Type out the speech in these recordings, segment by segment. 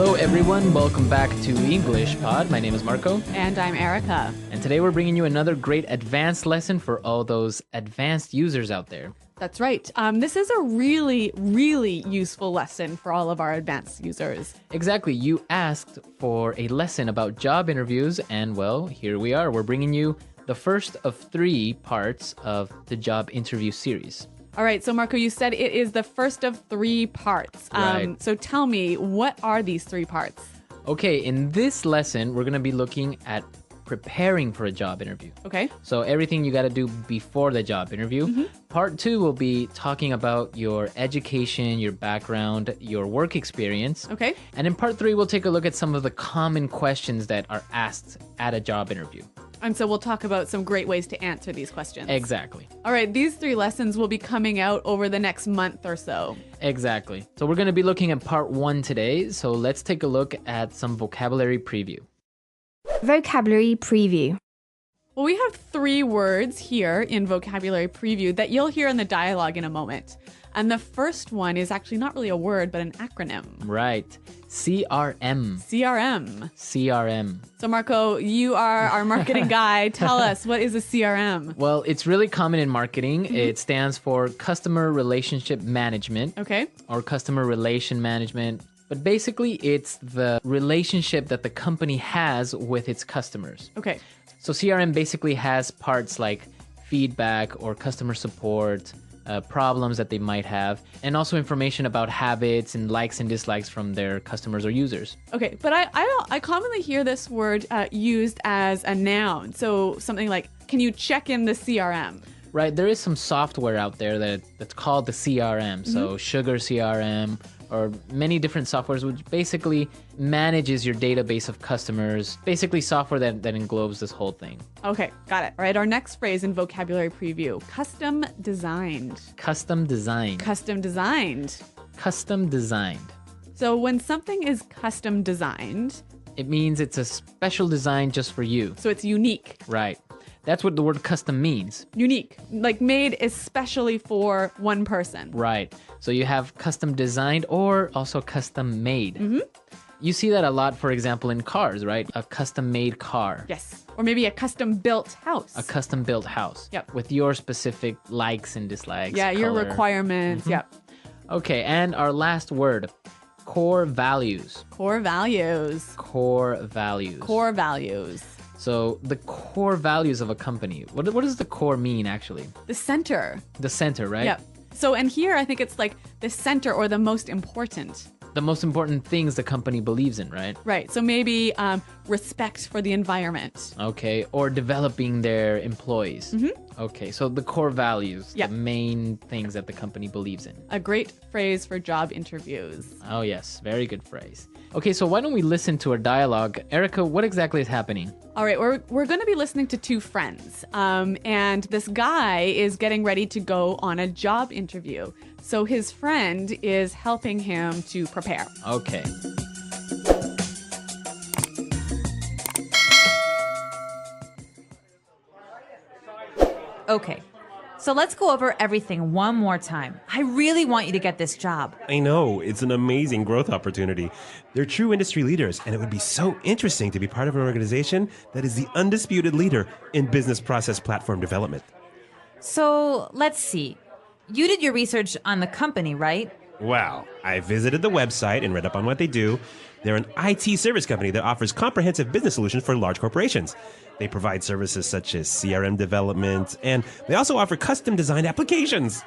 Hello, everyone. Welcome back to English Pod. My name is Marco. And I'm Erica. And today we're bringing you another great advanced lesson for all those advanced users out there. That's right. This is a really, really useful lesson for all of our advanced users. Exactly. You asked for a lesson about job interviews, and well, here we are. We're bringing you the first of 3 parts of the job interview series. All right. So, Marco, you said it is the first of 3 parts. Right. So tell me, what are these 3 parts? Okay, in this lesson, we're going to be looking at preparing for a job interview. Okay. So everything you got to do before the job interview. Part 2 will be talking about your education, your background, your work experience. Okay. And in part 3, we'll take a look at some of the common questions that are asked at a job interview. And so we'll talk about some great ways to answer these questions. Exactly. All right. These 3 lessons will be coming out over the next month or so. Exactly. So we're going to be looking at part 1 today. So let's take a look at some vocabulary preview. Vocabulary preview. Well, we have 3 words here in vocabulary preview that you'll hear in the dialogue in a moment. And the first one is actually not really a word, but an acronym. Right. CRM. CRM. CRM. So, Marco, you are our marketing guy. Tell us, what is a CRM? Well, it's really common in marketing. It stands for Customer Relationship Management. Okay. Or Customer Relation Management. But basically, it's the relationship that the company has with its customers. Okay. So CRM basically has parts like feedback or customer support, problems that they might have, and also information about habits and likes and dislikes from their customers or users. Okay. But I commonly hear this word used as a noun. So something like, can you check in the CRM? Right. There is some software out there that's called the CRM. So Sugar CRM, or many different softwares, which basically manages your database of customers. Basically software that englobes this whole thing. Okay, got it. All right, our next phrase in vocabulary preview, custom designed. Custom designed. Custom designed. Custom designed. So when something is custom designed, It means it's a special design just for you. so it's unique. Right. That's what the word custom means. Unique, like made especially for one person. Right. So you have custom designed or also custom made. You see that a lot, for example, in cars, right? A custom made car. Yes. Or maybe a custom built house. A custom built house. Yep. With your specific likes and dislikes. Yeah, your color. requirements. Yep. Okay, and our last word, core values. Core values. Core values. Core values. So the core values of a company. What does the core mean, actually? The center. The center, right? Yep. So, and here I think it's like the center or the most important. The most important things the company believes in, right? Right. So maybe respect for the environment. Okay, or developing their employees. Okay, so the core values, Yeah. the main things that the company believes in. A great phrase for job interviews. Oh, yes, very good phrase. Okay, so why don't we listen to our dialogue? Erica, what exactly is happening? All right, we're going to be listening to 2 friends. And this guy is getting ready to go on a job interview. So his friend is helping him to prepare. Okay. Okay, so let's go over everything one more time. I really want you to get this job. I know, it's an amazing growth opportunity. They're true industry leaders, and it would be so interesting to be part of an organization that is the undisputed leader in business process platform development. So let's see. You did your research on the company, right? Wow, I visited the website and read up on what they do. They're an IT service company that offers comprehensive business solutions for large corporations. They provide services such as CRM development, and they also offer custom designed applications.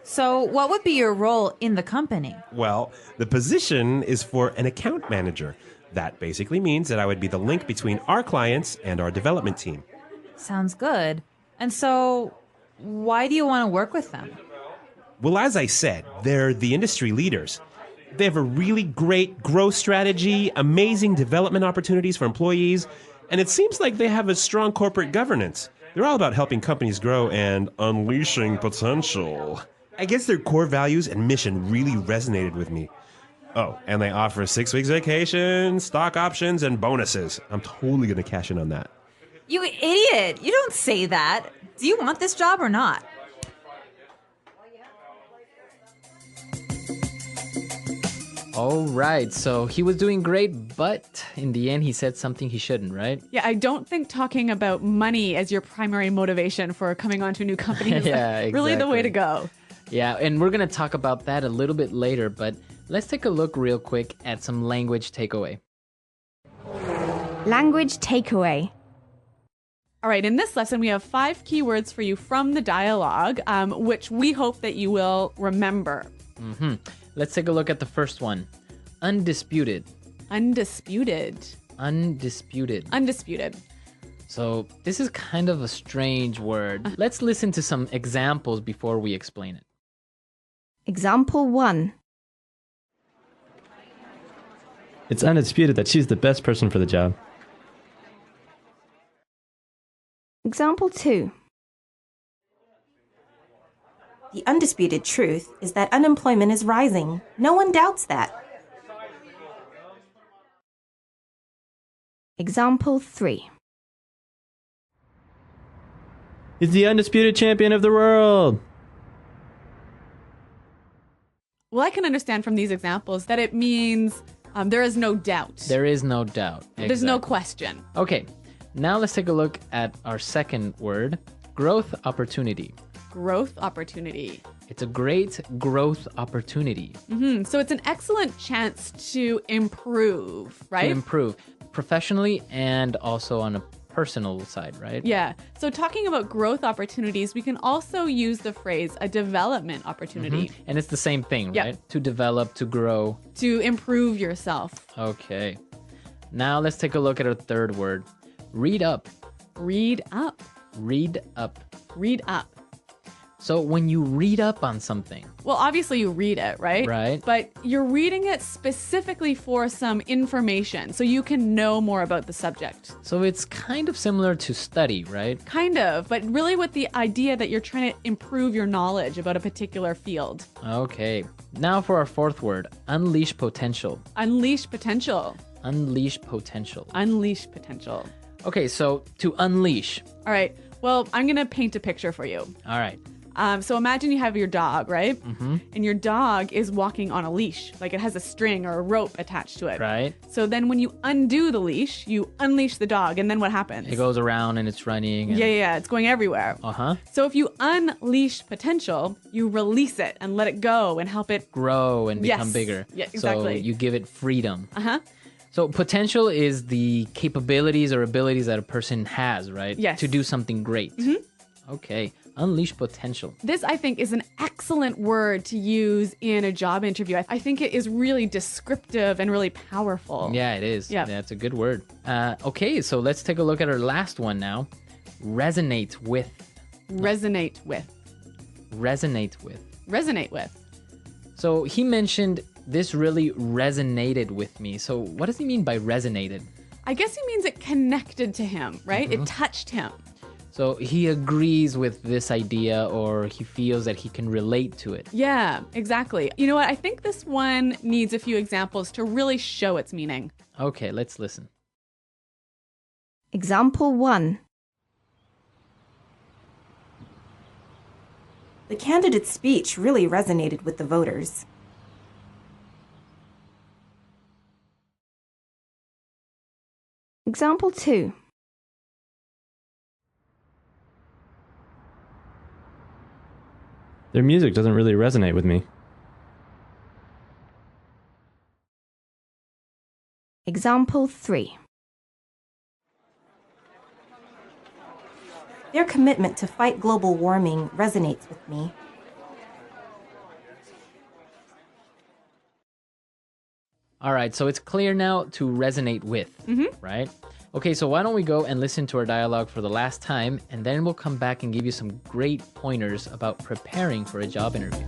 So what would be your role in the company? Well, the position is for an account manager. That basically means that I would be the link between our clients and our development team. Sounds good. And so why do you want to work with them? Well, as I said, they're the industry leaders. They have a really great growth strategy, amazing development opportunities for employees, and it seems like they have a strong corporate governance. They're all about helping companies grow and unleashing potential. I guess their core values and mission really resonated with me. Oh, and they offer 6 weeks vacation, stock options, and bonuses. I'm totally going to cash in on that. You idiot! You don't say that. Do you want this job or not? All right, so he was doing great, but in the end, he said something he shouldn't, right? Yeah, I don't think talking about money as your primary motivation for coming onto a new company is Yeah, really the way to exactly. go. Yeah, and we're going to talk about that a little bit later, but let's take a look real quick at some language takeaway. Language takeaway. All right, in this lesson, we have 5 keywords for you from the dialogue, which we hope that you will remember. Let's take a look at the first one. Undisputed. Undisputed. Undisputed. Undisputed. So this is kind of a strange word. Let's listen to some examples before we explain it. Example 1. It's undisputed that she's the best person for the job. Example 2. The undisputed truth is that unemployment is rising. No one doubts that. Example 3. He's the undisputed champion of the world. Well, I can understand from these examples that it means there is no doubt. There is no doubt. There's no Exactly. question. Okay, now let's take a look at our second word, growth opportunity. Growth opportunity. It's a great growth opportunity So it's an excellent chance to improve, right? to improve professionally and also on a personal side, right? Yeah. So talking about growth opportunities, we can also use the phrase a development opportunity And it's the same thing, Yep. right? To develop, to grow. to improve yourself. Okay. Now let's take a look at our third word, read up. Read up. Read up. Read up. So when you read up on something, Well, obviously you read it, right? Right. But you're reading it specifically for some information so you can know more about the subject. so it's kind of similar to study, right? Kind of, but really with the idea that you're trying to improve your knowledge about a particular field. Okay. Now for our fourth word, unleash potential. Unleash potential. Unleash potential. Unleash potential. Okay, so to unleash. All right. Well, I'm going to paint a picture for you. All right. So imagine you have your dog, right? Mm-hmm. And your dog is walking on a leash, like it has a string or a rope attached to it. Right. So then when you undo the leash, you unleash the dog, and then what happens? It goes around and it's running. And... Yeah, it's going everywhere. Uh-huh. So if you unleash potential, you release it and let it go and help it. Grow and become Yes. bigger. Yeah, exactly. So you give it freedom. Uh-huh. So potential is the capabilities or abilities that a person has, right? Yes. To do something great. Mm-hmm. Okay. Unleash potential. This, I think, is an excellent word to use in a job interview. I think it is really descriptive and really powerful. Yeah, it is. Yeah. That's a good word. Okay, so let's take a look at our last one now. Resonate with. Resonate with. Resonate with. Resonate with. So he mentioned this really resonated with me. So what does he mean by resonated? I guess he means it connected to him, right? Mm-hmm. It touched him. So he agrees with this idea or he feels that he can relate to it. Yeah, exactly. You know what? I think this one needs a few examples to really show its meaning. Okay, let's listen. Example 1. The candidate's speech really resonated with the voters. Example 2. Their music doesn't really resonate with me. Example 3. Their commitment to fight global warming resonates with me. All right, so it's clear now to resonate with, right? Okay, so why don't we go and listen to our dialogue for the last time, and then we'll come back and give you some great pointers about preparing for a job interview.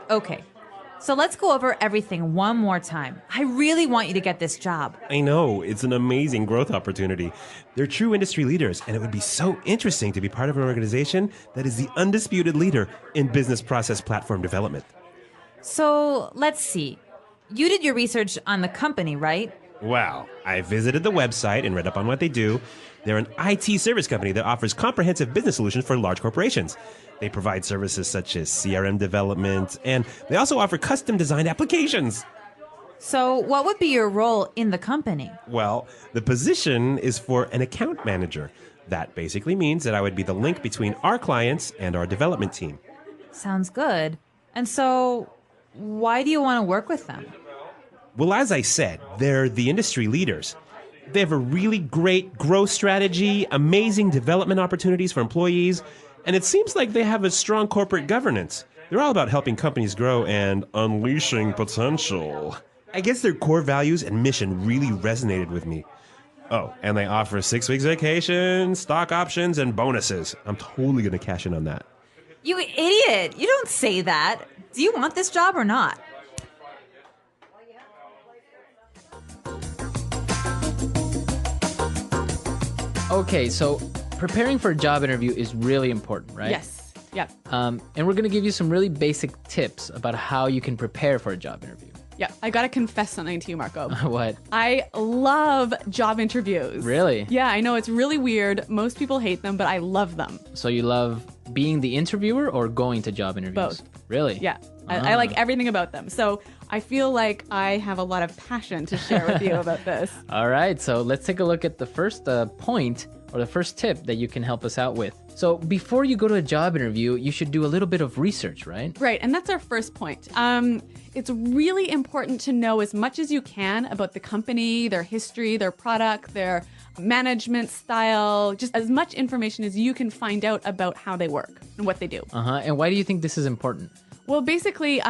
Okay. So let's go over everything one more time. I really want you to get this job. I know, it's an amazing growth opportunity. They're true industry leaders, and it would be so interesting to be part of an organization that is the undisputed leader in business process platform development. So let's see. You did your research on the company, right? Well, I visited the website and read up on what they do. They're an IT service company that offers comprehensive business solutions for large corporations. They provide services such as CRM development, and they also offer custom designed applications. So, what would be your role in the company? Well, the position is for an account manager. That basically means that I would be the link between our clients and our development team. Sounds good. And so, why do you want to work with them? Well, as I said, they're the industry leaders. They have a really great growth strategy, amazing development opportunities for employees, and it seems like they have a strong corporate governance. They're all about helping companies grow and unleashing potential. I guess their core values and mission really resonated with me. Oh, and they offer 6 weeks vacation, stock options, and bonuses. I'm totally going to cash in on that. You idiot! You don't say that. Do you want this job or not? Okay, so preparing for a job interview is really important, right? Yes. Yep. And we're going to give you some really basic tips about how you can prepare for a job interview. Yep. I got to confess something to you, Marco. What? I love job interviews. Really? Yeah, I know it's really weird. Most people hate them, but I love them. So you love being the interviewer or going to job interviews? Both. Really? Yeah. I like everything about them. So I feel like I have a lot of passion to share with you about this. All right, so let's take a look at the first point or the first tip that you can help us out with. So before you go to a job interview, you should do a little bit of research, right? Right, and that's our first point. It's really important to know as much as you can about the company, their history, their product, their management style, just as much information as you can find out about how they work and what they do. And why do you think this is important? Well, basically,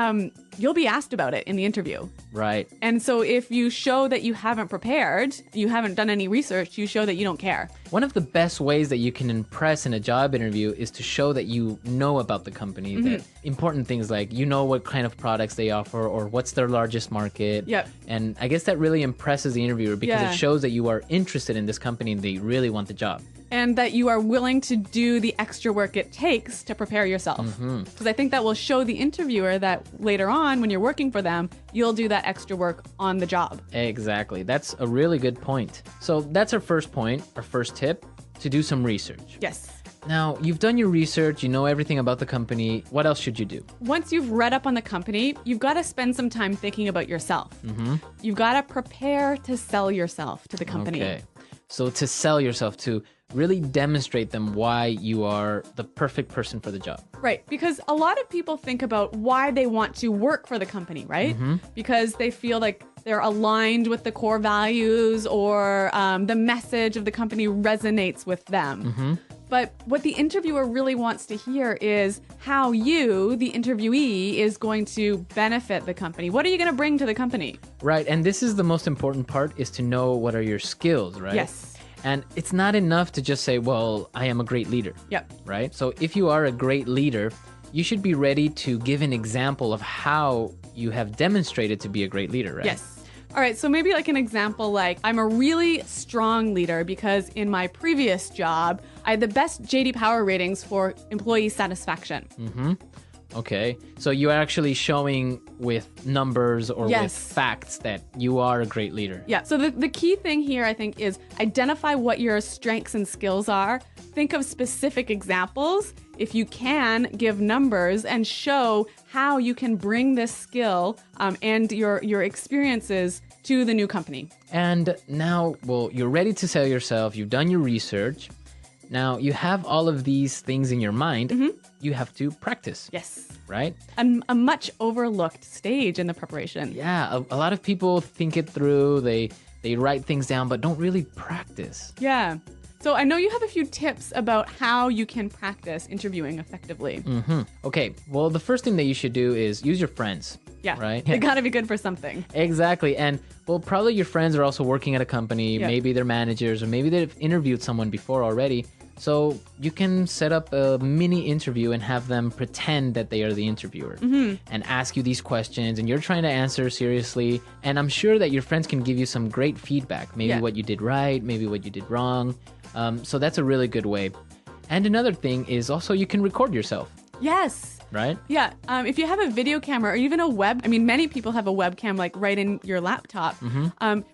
you'll be asked about it in the interview. Right. And so if you show that you haven't prepared, you haven't done any research, you show that you don't care. One of the best ways that you can impress in a job interview is to show that you know about the company, that important things like you know what kind of products they offer or what's their largest market. Yep. And I guess that really impresses the interviewer because Yeah. it shows that you are interested in this company and they really want the job. And that you are willing to do the extra work it takes to prepare yourself. Because I think that will show the interviewer that later on, when you're working for them, you'll do that extra work on the job. Exactly. That's a really good point. So that's our first point, our first tip, to do some research. Yes. Now, you've done your research, you know everything about the company. What else should you do? Once you've read up on the company, you've got to spend some time thinking about yourself. You've got to prepare to sell yourself to the company. Okay. So to sell yourself, to really demonstrate them why you are the perfect person for the job. Right, because a lot of people think about why they want to work for the company, right? Because they feel like they're aligned with the core values or the message of the company resonates with them. But what the interviewer really wants to hear is how you, the interviewee, is going to benefit the company. What are you going to bring to the company? Right, and this is the most important part, is to know what are your skills, right? Yes. And it's not enough to just say, well, I am a great leader. Yep. Right? So if you are a great leader, you should be ready to give an example of how you have demonstrated to be a great leader, right? Yes. All right, so maybe like an example, like I'm a really strong leader because in my previous job, I had the best JD Power ratings for employee satisfaction. Okay. So you're actually showing with numbers or with Yes. facts that you are a great leader. Yeah, so the key thing here, I think, is identify what your strengths and skills are. Think of specific examples. If you can, give numbers and show how you can bring this skill and your experiences to the new company. And now, well, you're ready to sell yourself. You've done your research. Now you have all of these things in your mind. You have to practice. Yes. Right? A much overlooked stage in the preparation. Yeah, a lot of people think it through. They write things down, but don't really practice. Yeah. So I know you have a few tips about how you can practice interviewing effectively. Okay, well, the first thing that you should do is use your friends. Yeah. Right? They gotta be good for something. Exactly. And, well, probably your friends are also working at a company. Yeah. Maybe they're managers, or maybe they've interviewed someone before already. So you can set up a mini interview and have them pretend that they are the interviewer and ask you these questions, and you're trying to answer seriously. And I'm sure that your friends can give you some great feedback. Maybe Yeah. what you did right, maybe what you did wrong. So that's a really good way. And another thing is also you can record yourself. Yes. right? Yeah. If you have a video camera or even a web, I mean, many people have a webcam like right in your laptop.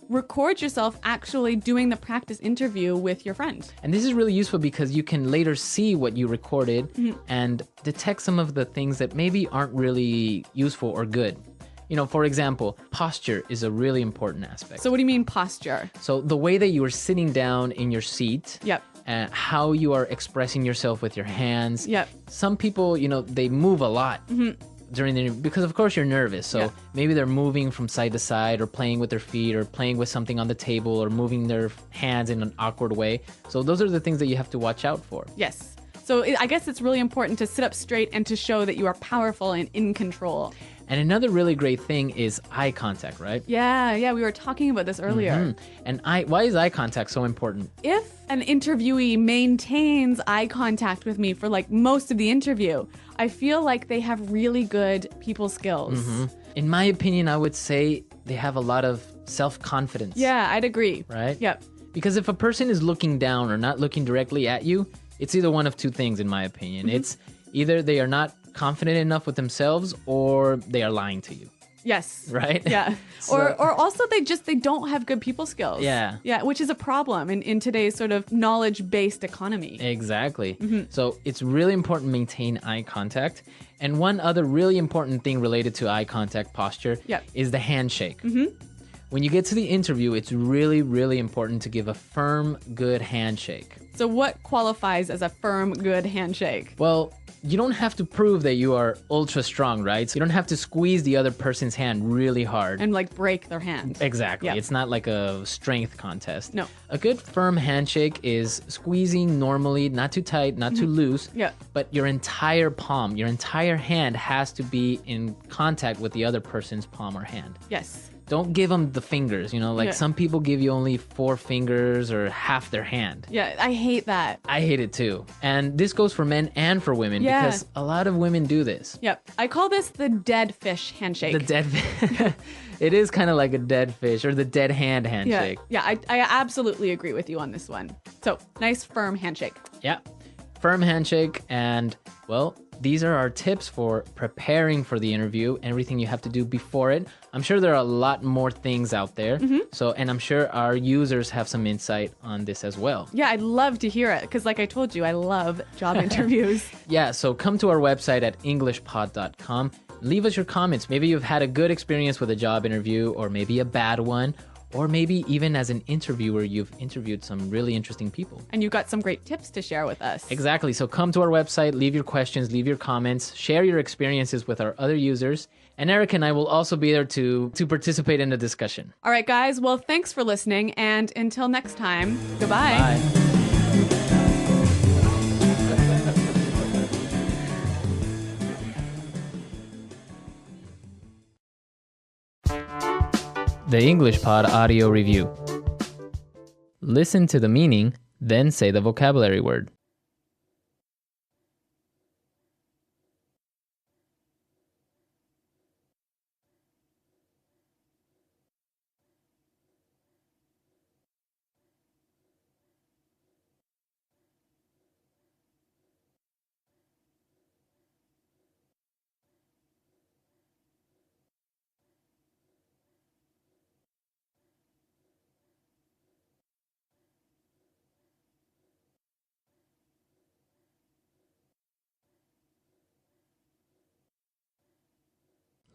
Record yourself actually doing the practice interview with your friend. And this is really useful because you can later see what you recorded and detect some of the things that maybe aren't really useful or good. You know, for example, posture is a really important aspect. So what do you mean posture? So the way that you are sitting down in your seat, Yep. how you are expressing yourself with your hands. Yep. Some people, you know, they move a lot during the interview because of course you're nervous. So Yeah. maybe they're moving from side to side or playing with their feet or playing with something on the table or moving their hands in an awkward way. So those are the things that you have to watch out for. Yes. So I guess it's really important to sit up straight and to show that you are powerful and in control. And another really great thing is eye contact, right? Yeah, we were talking about this earlier. And why is eye contact so important? If an interviewee maintains eye contact with me for like most of the interview, I feel like they have really good people skills. In my opinion, I would say they have a lot of self-confidence. Yeah, I'd agree. Right? Yep. Because if a person is looking down or not looking directly at you, it's either one of two things, in my opinion. It's either they are not confident enough with themselves or they are lying to you, Yes. right? Yeah. or also they don't have good people skills. Yeah. Yeah, which is a problem in today's sort of knowledge-based economy. Exactly. So it's really important to maintain eye contact. And one other really important thing related to eye contact posture Yep. is the handshake. When you get to the interview, it's really, really important to give a firm, good handshake. So what qualifies as a firm, good handshake? Well, you don't have to prove that you are ultra strong, right? So you don't have to squeeze the other person's hand really hard. And like break their hand. Exactly. Yeah. It's not like a strength contest. No. A good firm handshake is squeezing normally, not too tight, not too loose. Yeah. But your entire palm, your entire hand has to be in contact with the other person's palm or hand. Yes. Don't give them the fingers, you know, like Yeah. some people give you only 4 fingers or half their hand. Yeah, I hate that. I hate it too. And this goes for men and for women Yeah. because a lot of women do this. Yep. I call this the dead fish handshake. The dead it is kind of like a dead fish or the dead hand handshake. Yeah, I absolutely agree with you on this one. So, nice firm handshake. Yeah. Firm handshake. And, well, these are our tips for preparing for the interview, everything you have to do before it. I'm sure there are a lot more things out there. So, and I'm sure our users have some insight on this as well. Yeah, I'd love to hear it because, like I told you, I love job interviews. Yeah, so come to our website at englishpod.com. Leave us your comments. Maybe you've had a good experience with a job interview, or maybe a bad one, or maybe even as an interviewer, you've interviewed some really interesting people. And you got some great tips to share with us. Exactly. So come to our website, leave your questions, leave your comments, share your experiences with our other users. And Eric and I will also be there to participate in the discussion. All right, guys. Well, thanks for listening. And until next time, goodbye. Bye. The English Pod Audio Review. Listen to the meaning, then say the vocabulary word.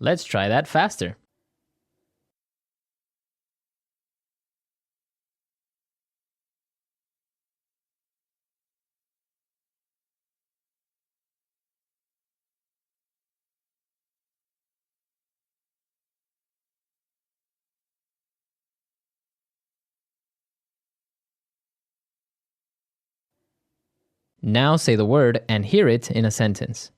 Let's try that faster. Now say the word and hear it in a sentence.